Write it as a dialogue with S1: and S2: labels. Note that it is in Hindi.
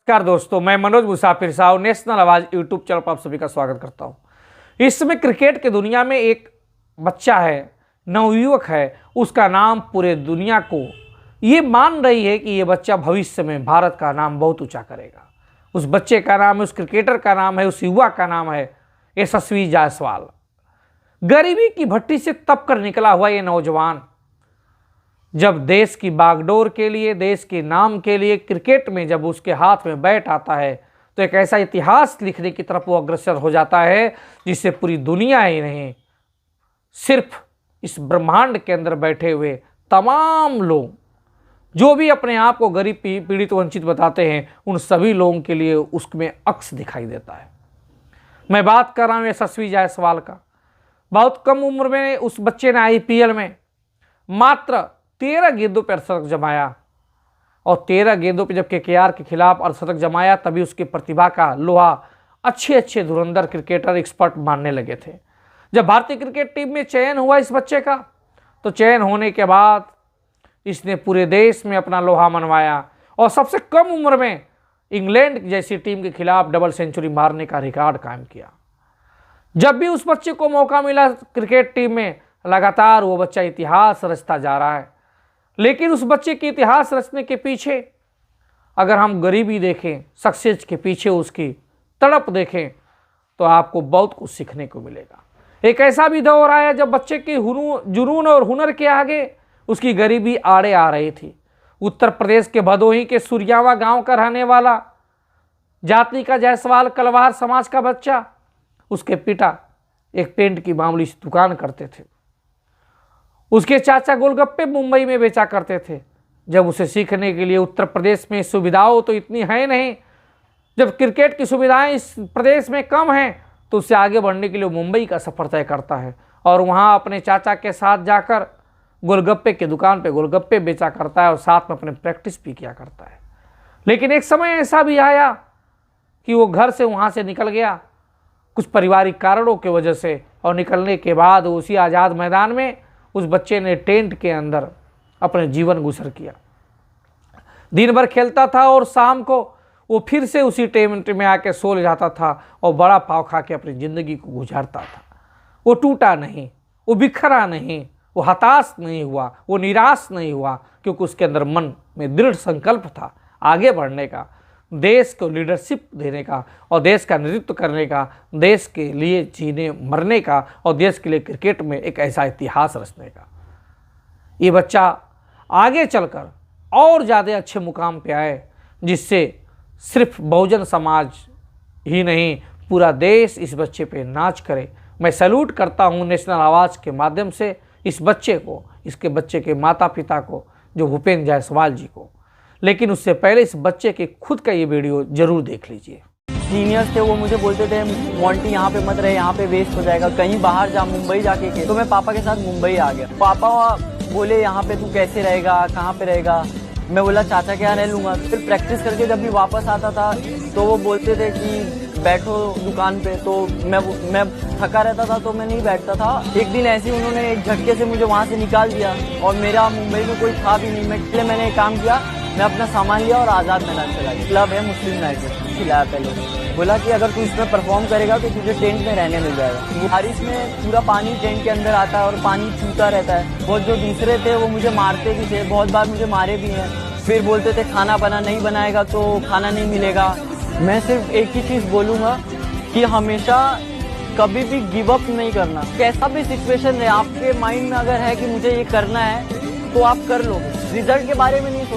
S1: नमस्कार दोस्तों, मैं मनोज मुसाफिर साहब नेशनल आवाज यूट्यूब चैनल पर आप सभी का स्वागत करता हूं। इस समय क्रिकेट की दुनिया में एक बच्चा है, नवयुवक है, उसका नाम पूरे दुनिया को ये मान रही है कि ये बच्चा भविष्य में भारत का नाम बहुत ऊंचा करेगा। उस बच्चे का नाम है, उस क्रिकेटर का नाम है, उस युवा का नाम है यशस्वी जायसवाल। गरीबी की भट्टी से तप कर निकला हुआ ये नौजवान जब देश की बागडोर के लिए, देश के नाम के लिए क्रिकेट में जब उसके हाथ में बैट आता है तो एक ऐसा इतिहास लिखने की तरफ वो अग्रसर हो जाता है जिससे पूरी दुनिया ही नहीं, सिर्फ इस ब्रह्मांड के अंदर बैठे हुए तमाम लोग जो भी अपने आप को गरीब, पीड़ित, वंचित बताते हैं, उन सभी लोगों के लिए उसमें अक्स दिखाई देता है। मैं बात कर रहा हूँ यशस्वी जायसवाल का। बहुत कम उम्र में उस बच्चे ने आईपीएल में मात्र 13 गेंदों पर अर्धशतक जमाया और 13 गेंदों पर जब केकेआर के खिलाफ अर्धशतक जमाया तभी उसकी प्रतिभा का लोहा अच्छे धुरंधर क्रिकेटर, एक्सपर्ट मानने लगे थे। जब भारतीय क्रिकेट टीम में चयन हुआ इस बच्चे का तो चयन होने के बाद इसने पूरे देश में अपना लोहा मनवाया और सबसे कम उम्र में इंग्लैंड जैसी टीम के खिलाफ डबल सेंचुरी मारने का रिकॉर्ड कायम किया। जब भी उस बच्चे को मौका मिला क्रिकेट टीम में, लगातार वो बच्चा इतिहास रचता जा रहा है। लेकिन उस बच्चे के इतिहास रचने के पीछे अगर हम गरीबी देखें, सक्सेस के पीछे उसकी तड़प देखें तो आपको बहुत कुछ सीखने को मिलेगा। एक ऐसा भी दौर आया जब बच्चे की जुनून और हुनर के आगे उसकी गरीबी आड़े आ रही थी। उत्तर प्रदेश के भदोही के सुरयावा गांव का रहने वाला जाति का जायसवाल कलवार समाज का बच्चा, उसके पिता एक पेंट की मामूली सी दुकान करते थे। उसके चाचा गोलगप्पे मुंबई में बेचा करते थे। जब उसे सीखने के लिए उत्तर प्रदेश में सुविधाओं तो इतनी है नहीं, जब क्रिकेट की सुविधाएं इस प्रदेश में कम हैं तो उससे आगे बढ़ने के लिए मुंबई का सफ़र तय करता है और वहां अपने चाचा के साथ जाकर गोलगप्पे की दुकान पे गोलगप्पे बेचा करता है और साथ में अपने प्रैक्टिस भी किया करता है। लेकिन एक समय ऐसा भी आया कि वो घर से वहाँ से निकल गया कुछ पारिवारिक कारणों की वजह से, और निकलने के बाद उसी आज़ाद मैदान में उस बच्चे ने टेंट के अंदर अपने जीवन गुजर किया। दिन भर खेलता था और शाम को वो फिर से उसी टेंट में आके सो जाता था और बड़ा पाव खा के अपनी ज़िंदगी को गुजारता था। वो टूटा नहीं, वो बिखरा नहीं, वो हताश नहीं हुआ, वो निराश नहीं हुआ, क्योंकि उसके अंदर मन में दृढ़ संकल्प था आगे बढ़ने का, देश को लीडरशिप देने का और देश का नेतृत्व करने का, देश के लिए जीने मरने का और देश के लिए क्रिकेट में एक ऐसा इतिहास रचने का। ये बच्चा आगे चलकर और ज़्यादा अच्छे मुकाम पे आए जिससे सिर्फ बहुजन समाज ही नहीं, पूरा देश इस बच्चे पे नाच करे। मैं सैल्यूट करता हूँ नेशनल आवाज़ के माध्यम से इस बच्चे को, इसके बच्चे के माता पिता को, जो भूपेंद्र जायसवाल जी को। लेकिन उससे पहले इस बच्चे के खुद का ये वीडियो जरूर देख लीजिए।
S2: सीनियर्स थे वो मुझे बोलते थे मोंटी यहाँ पे मत रहे, यहाँ पे वेस्ट हो जाएगा, कहीं बाहर जा, मुंबई जाके के। तो मैं पापा के साथ मुंबई आ गया। पापा बोले यहाँ पे तू कैसे रहेगा, कहाँ पे रहेगा। मैं बोला चाचा के यहाँ रह लूँगा। फिर प्रैक्टिस करके जब भी वापस आता था तो वो बोलते थे कि बैठो दुकान पे, तो मैं थका रहता था तो मैं नहीं बैठता था। एक दिन ऐसे ही उन्होंने एक झटके से मुझे वहाँ से निकाल दिया और मेरा मुंबई में कोई था भी नहीं। इसलिए मैंने एक काम किया, मैं अपना सामान लिया और आज़ाद मैदान चला गया। क्लब है मुस्लिम यूनाइटेड, खिलाया पहले, बोला कि अगर तू इसमें परफॉर्म करेगा तो तुझे टेंट में रहने मिल जाएगा। बारिश में पूरा पानी टेंट के अंदर आता है और पानी छूता रहता है। बहुत जो दूसरे थे वो मुझे मारते भी थे, बहुत बार मुझे मारे भी हैं। फिर बोलते थे खाना बना नहीं बनाएगा तो खाना नहीं मिलेगा। मैं सिर्फ एक ही चीज़ बोलूँगा कि हमेशा कभी भी गिव अप नहीं करना। कैसा भी सिचुएशन है, आपके माइंड में अगर है कि मुझे ये करना है तो आप कर लो। रिजल्ट के बारे में नहीं सोचना।